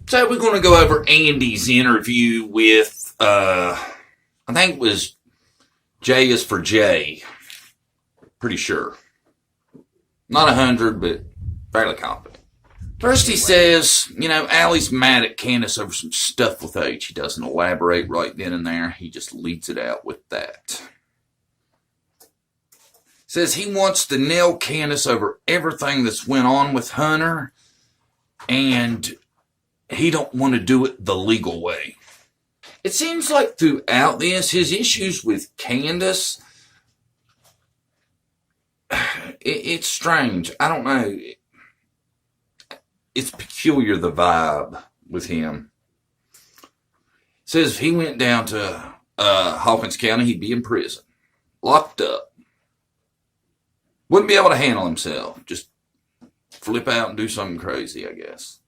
So we're going to go over Andy's interview with, I think it was J is for J. Pretty sure. Not 100, but fairly confident. First he says, Allie's mad at Candace over some stuff with H. He doesn't elaborate right then and there. He just leads it out with that. Says he wants to nail Candace over everything that's went on with Hunter, and he don't want to do it the legal way. It seems like throughout this, his issues with Candace, it's strange. I don't know. It's peculiar, the vibe with him. Says if he went down to Hawkins County, he'd be in prison. Locked up. Wouldn't be able to handle himself. Just flip out and do something crazy, I guess.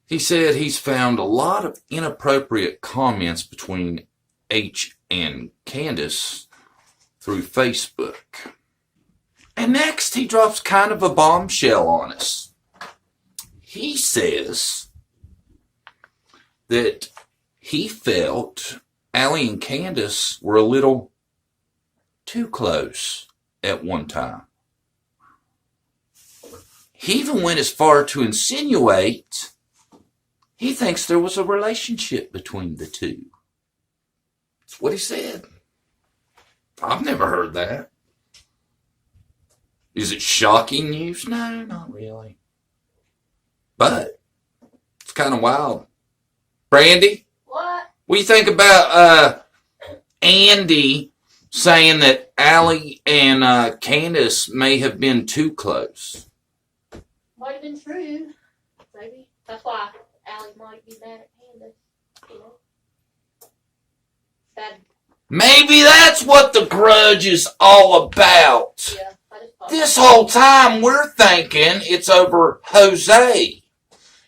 He said he's found a lot of inappropriate comments between H and Candace through Facebook. And next, he drops kind of a bombshell on us. He says that he felt Allie and Candace were a little too close at one time. He even went as far to insinuate he thinks there was a relationship between the two. That's what he said. I've never heard that. Is it shocking news? No, not really. But it's kind of wild. Brandy? What? What do you think about Andy saying that Allie and Candace may have been too close? Might have been true. Maybe. That's why Allie might be mad at Candace. Bad. Maybe that's what the grudge is all about. Yeah, I just thought This whole time we're thinking it's over Jose.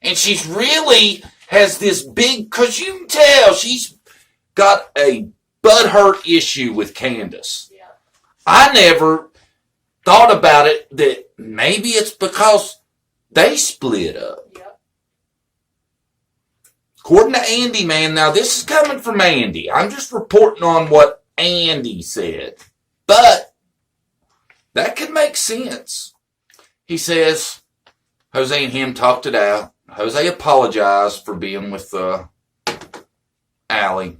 And she's really has this big, because you can tell she's got a butthurt issue with Candace. Yeah. I never thought about it that maybe it's because they split up. Yep. According to Andy, man, now this is coming from Andy. I'm just reporting on what Andy said. But that could make sense. He says Jose and him talked it out. Jose apologized for being with Allie.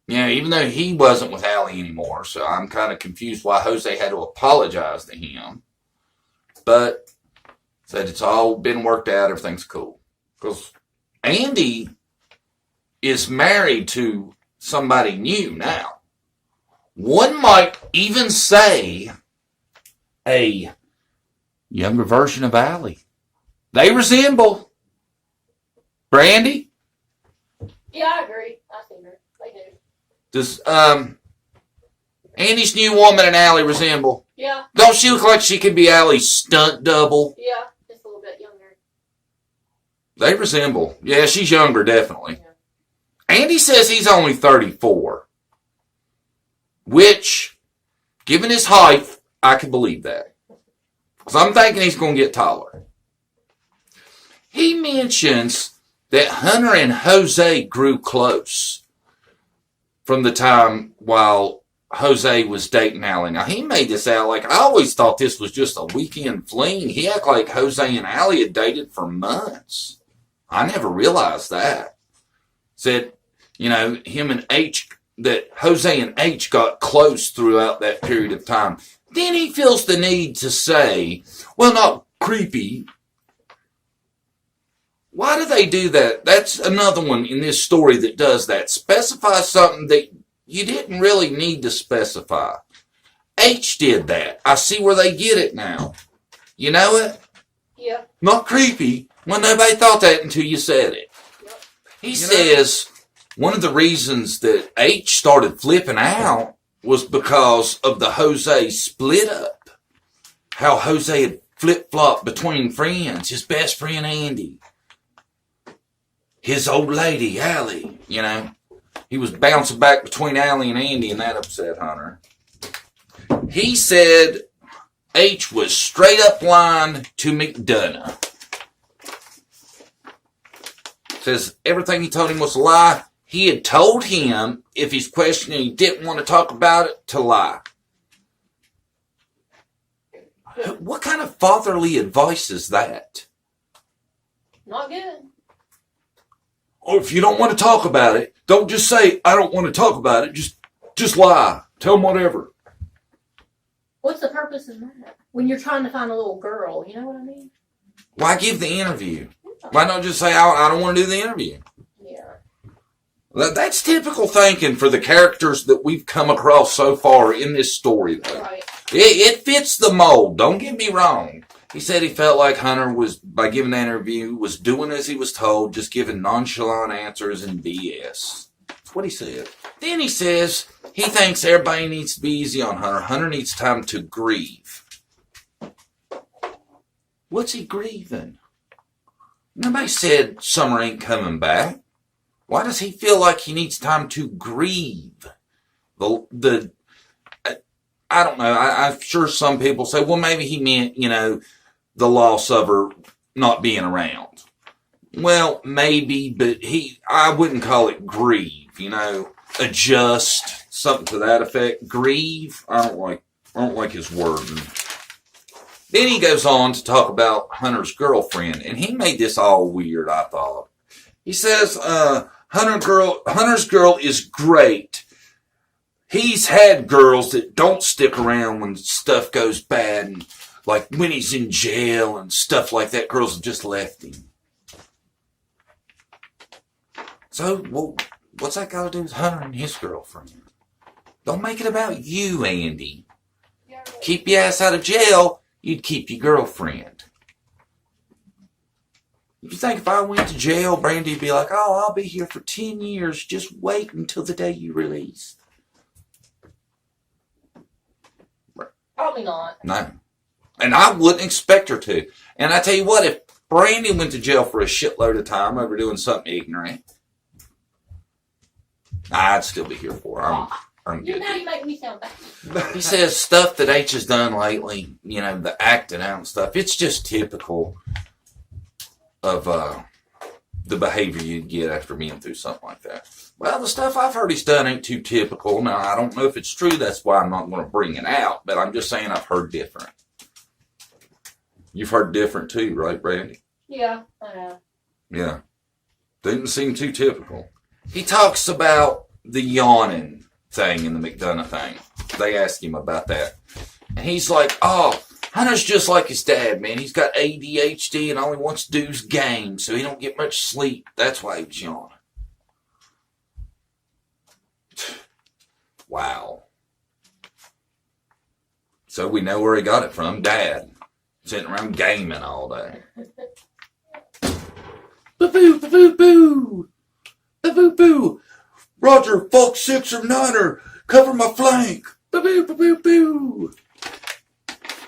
Even though he wasn't with Allie anymore. So I'm kind of confused why Jose had to apologize to him. But said it's all been worked out. Everything's cool. Because Andy is married to somebody new now. One might even say a younger version of Allie. They resemble. Brandy? Yeah, I agree. I've seen her. They do. Does Andy's new woman and Allie resemble? Yeah. Don't she look like she could be Allie's stunt double? Yeah, just a little bit younger. They resemble. Yeah, she's younger, definitely. Yeah. Andy says he's only 34. Which, given his height, I can believe that. Because I'm thinking he's going to get taller. He mentions that Hunter and Jose grew close from the time while Jose was dating Allie. Now, he made this out like, I always thought this was just a weekend fling. He acted like Jose and Allie had dated for months. I never realized that. Said, him and H, that Jose and H got close throughout that period of time. Then he feels the need to say, well, not creepy. Why do they do that? That's another one in this story that does that. Specify something that you didn't really need to specify. H did that. I see where they get it now. You know it? Yeah. Not creepy. Well, nobody thought that until you said it. Yep. He says one of the reasons that H started flipping out was because of the Jose split up. How Jose had flip-flopped between friends. His best friend, Andy. His old lady, Allie, He was bouncing back between Allie and Andy, and that upset Hunter. He said H was straight up lying to Mcdonough. Says everything he told him was a lie. He had told him if he's questioning he didn't want to talk about it, to lie. What kind of fatherly advice is that? Not good. Or if you don't want to talk about it, don't just say, I don't want to talk about it. Just lie. Tell them whatever. What's the purpose of that? When you're trying to find a little girl, you know what I mean? Why give the interview? Why not just say, I don't want to do the interview? Yeah. That's typical thinking for the characters that we've come across so far in this story, though. Right. It fits the mold. Don't get me wrong. He said he felt like Hunter was, by giving the interview, was doing as he was told, just giving nonchalant answers and BS. That's what he said. Then he says he thinks everybody needs to be easy on Hunter. Hunter needs time to grieve. What's he grieving? Nobody said Summer ain't coming back. Why does he feel like he needs time to grieve? I don't know. I'm sure some people say, well, maybe he meant, the loss of her not being around. Well, maybe, but I wouldn't call it grieve, adjust, something to that effect. Grieve, I don't like his wording. Then he goes on to talk about Hunter's girlfriend, and he made this all weird, I thought. He says, Hunter's girl is great. He's had girls that don't stick around when stuff goes bad, and like when he's in jail and stuff like that, girls have just left him. So, well, what's that got to do with Hunter and his girlfriend? Don't make it about you, Andy. Keep your ass out of jail, you'd keep your girlfriend. You think if I went to jail, Brandy'd be like, oh, I'll be here for 10 years, just wait until the day you release. Probably not. No. And I wouldn't expect her to. And I tell you what, if Brandy went to jail for a shitload of time over doing something ignorant, I'd still be here for her. I'm good. Now you make me sound bad. He says stuff that H has done lately, the acting out and stuff, it's just typical of the behavior you'd get after being through something like that. Well, the stuff I've heard he's done ain't too typical. Now, I don't know if it's true. That's why I'm not going to bring it out. But I'm just saying I've heard different. You've heard different too, right, Brandy? Yeah, I know. Yeah. Didn't seem too typical. He talks about the yawning thing in the Mcdonough thing. They ask him about that. And he's like, oh, Hunter's just like his dad, man. He's got ADHD and all he wants to do is game, so he don't get much sleep. That's why he was yawning. Wow. So we know where he got it from. Dad. Sitting around gaming all day. Boo-boo, boo-boo-boo. Boo-boo-boo. Roger, Fox 6 or 9er. Cover my flank. Boo-boo, boo-boo-boo.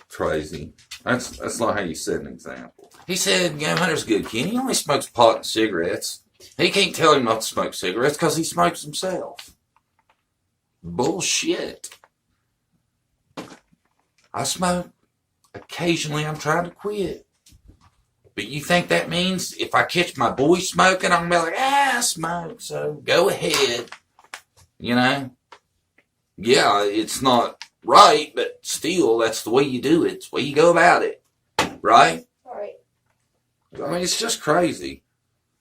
Crazy. That's not how you set an example. He said, Hunter's a good kid. He only smokes pot and cigarettes. He can't tell him not to smoke cigarettes because he smokes himself. Bullshit. I smoke. Occasionally I'm trying to quit. But you think that means if I catch my boy smoking, I'm going to be like, I smoke, so go ahead. Yeah, it's not right, but still, that's the way you do it. It's the way you go about it. Right? Right. I mean, it's just crazy.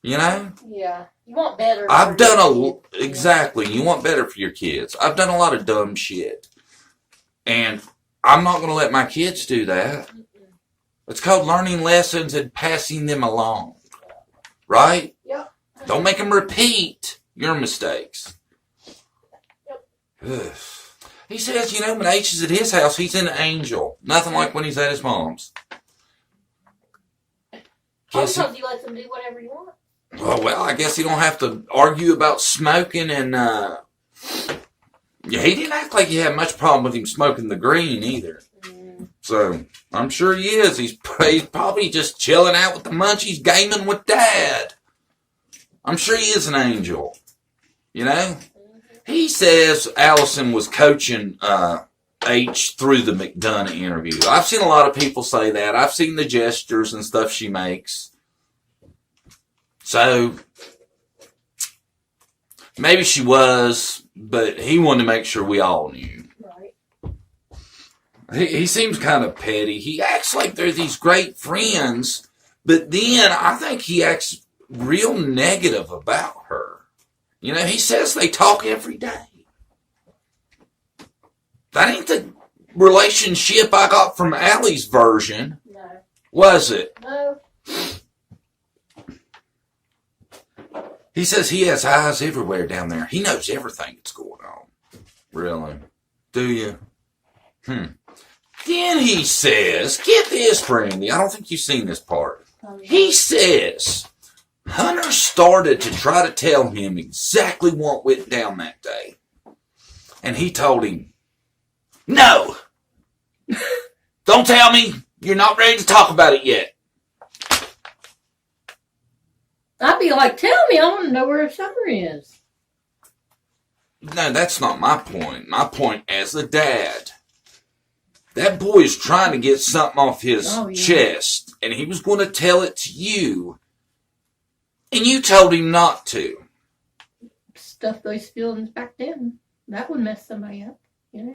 Yeah. You want better. I've done exactly. You want better for your kids. I've done a lot of dumb shit. And I'm not going to let my kids do that. It's called learning lessons and passing them along. Right? Yep. Don't make them repeat your mistakes. Yep. He says, when H is at his house, he's an angel. Nothing like when he's at his mom's. Sometimes he lets them do whatever you want. Oh, well, I guess he don't have to argue about smoking and, he didn't act like he had much problem with him smoking the green either. So, I'm sure he is. He's probably just chilling out with the munchies, gaming with Dad. I'm sure he is an angel. He says Allison was coaching H through the Mcdonough interview. I've seen a lot of people say that. I've seen the gestures and stuff she makes. So, Maybe she was, but he wanted to make sure we all knew. Right. He seems kind of petty. He acts like they're these great friends, but then I think he acts real negative about her. You know, he says they talk every day. That ain't the relationship I got from Allie's version. No. Was it? No. He says he has eyes everywhere down there. He knows everything that's going on. Really? Do you? Then he says, get this, Brandy. I don't think you've seen this part. Oh, yeah. He says Hunter started to try to tell him exactly what went down that day. And he told him, no! Don't tell me. You're not ready to talk about it yet. I'd be like, tell me, I want to know where Summer is. No, that's not my point. My point as a dad. That boy is trying to get something off his chest, and he was going to tell it to you, and you told him not to. Stuff those feelings back then. That would mess somebody up, you know?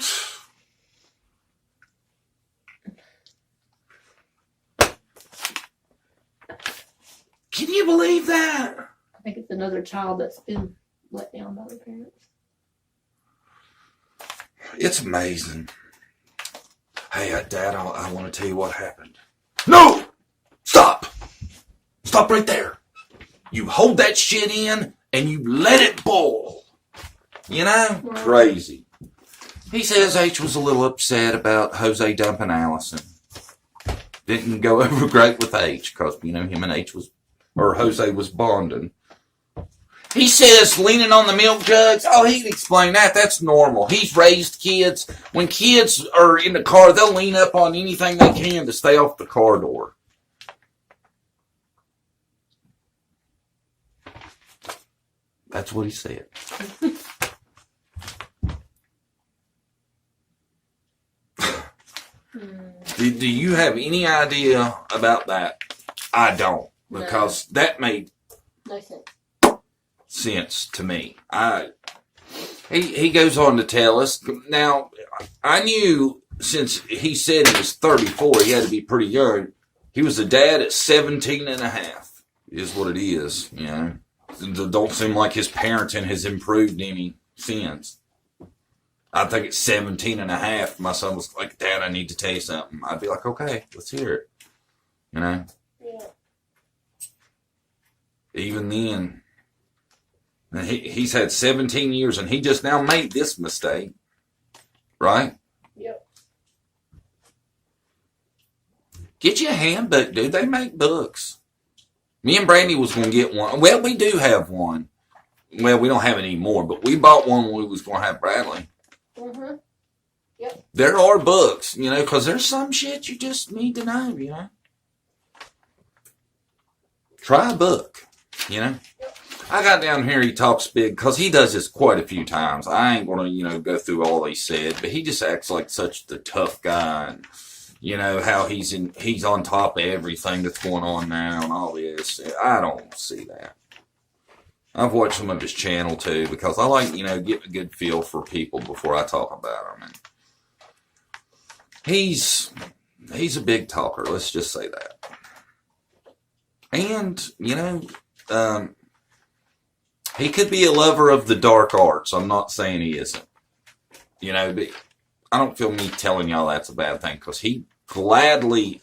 Can you believe that? I think it's another child that's been let down by their parents. It's amazing. Hey, Dad, I want to tell you what happened. No! Stop! Stop right there. You hold that shit in and you let it boil. You know? Right. Crazy. He says H was a little upset about Jose dumping Allison. Didn't go over great with H because, you know, him and Jose was bonding. He says leaning on the milk jugs. Oh, he can explain that. That's normal. He's raised kids. When kids are in the car, they'll lean up on anything they can to stay off the car door. That's what he said. Do you have any idea about that? I don't. Because that made no sense to me. He goes on to tell us. Now, I knew since he said he was 34, he had to be pretty young. He was a dad at 17 and a half, is what it is, you know. It don't seem like his parenting has improved any since. I think at 17 and a half, my son was like, Dad, I need to tell you something. I'd be like, okay, let's hear it. You know? Yeah. Even then, he's had 17 years and he just now made this mistake. Right? Yep. Get you a handbook, dude. They make books. Me and Brandy was going to get one. Well, we do have one. Well, we don't have it anymore, but we bought one when we was going to have Bradley. Mm-hmm. Yep. There are books, you know, because there's some shit you just need to know, you know. Try a book, you know. Yep. I got down here, he talks big, because he does this quite a few times. I ain't going to, you know, go through all he said, but he just acts like such the tough guy. And, you know, how he's on top of everything that's going on now and all this. I don't see that. I've watched some of his channel too because I like, you know, get a good feel for people before I talk about them. And he's a big talker, let's just say that. And, you know, he could be a lover of the dark arts. I'm not saying he isn't. You know, but I don't feel me telling y'all that's a bad thing because he gladly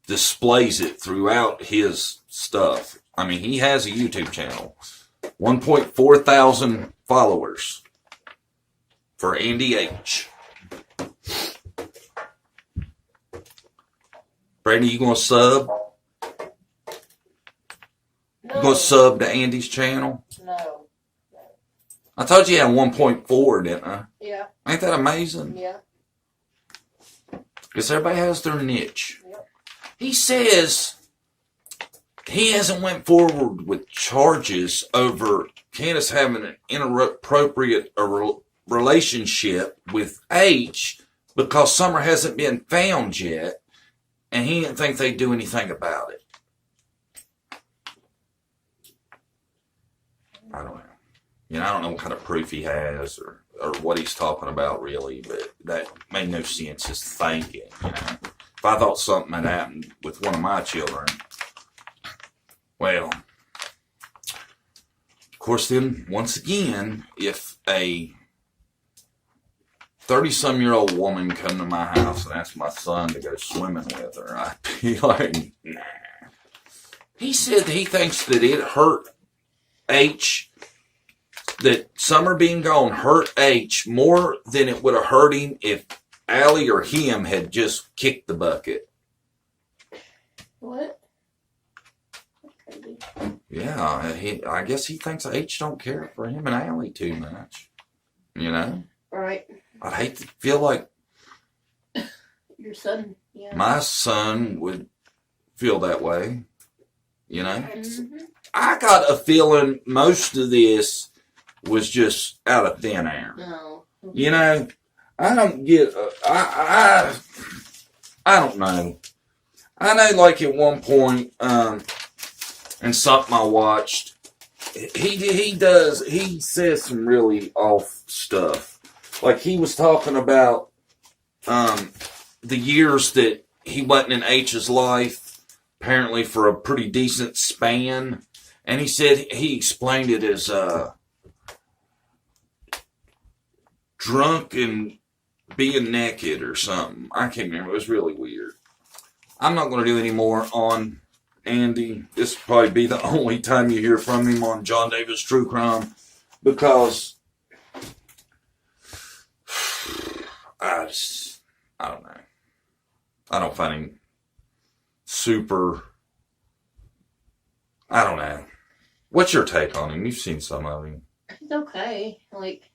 displays it throughout his stuff. I mean, he has a YouTube channel. 1.4 thousand followers for Andy H. Brady, you gonna sub? No. You gonna sub to Andy's channel? No. I told you he had 1.4, didn't I? Yeah. Ain't that amazing? Yeah. Because everybody has their niche. Yep. He says he hasn't went forward with charges over Candace having an inappropriate relationship with H because Summer hasn't been found yet, and he didn't think they'd do anything about it. I don't know. You know, I don't know what kind of proof he has or what he's talking about really, but that made no sense, his thinking. You know? If I thought something had happened with one of my children, well, of course, then, once again, if a 30-some-year-old woman come to my house and ask my son to go swimming with her, I'd be like, nah. He said that he thinks that it hurt H, that Summer being gone hurt H more than it would have hurt him if Allie or him had just kicked the bucket. What? That's crazy. Yeah, I guess he thinks H don't care for him and Allie too much. You know? Right. I'd hate to feel like Your son, yeah. my son would feel that way. You know? Mm-hmm. I got a feeling most of this was just out of thin air. No. You know, I don't get, I don't know. I know, like, at one point, and something I watched, he says some really off stuff. Like, he was talking about, the years that he wasn't in H's life, apparently for a pretty decent span. And he said, he explained it as, drunk and being naked or something. I can't remember. It was really weird. I'm not going to do any more on Andy. This will probably be the only time you hear from him on John Davis True Crime, because I don't know. I don't find him super. I don't know. What's your take on him? You've seen some of him. He's okay. Like,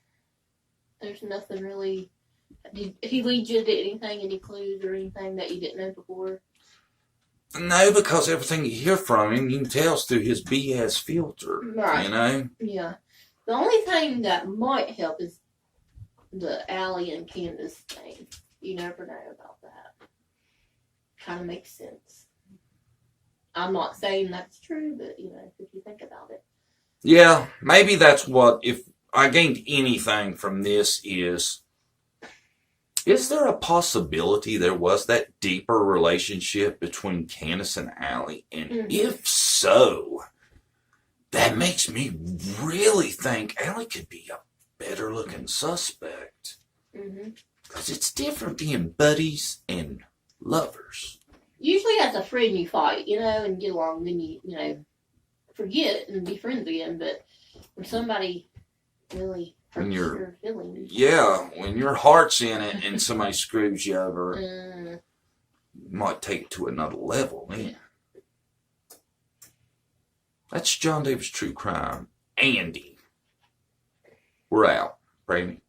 there's nothing really. Did he lead you to anything, any clues or anything that you didn't know before? No, because everything you hear from him, you can tell it's through his BS filter. Right. You know? Yeah. The only thing that might help is the Allie and Candace thing. You never know about that. Kind of makes sense. I'm not saying that's true, but, you know, if you think about it. Yeah, maybe that's what, if I gained anything from this is there a possibility there was that deeper relationship between Candace and Allie? And if so, that makes me really think Allie could be a better looking suspect. Because it's different being buddies and lovers. Usually as a friend you fight, you know, and get along, then you know, forget and be friends again. But when somebody really hurts your feelings. Yeah, when your heart's in it and somebody screws you over, you might take it to another level, man. That's John Davis True Crime. Andy. We're out. Brady.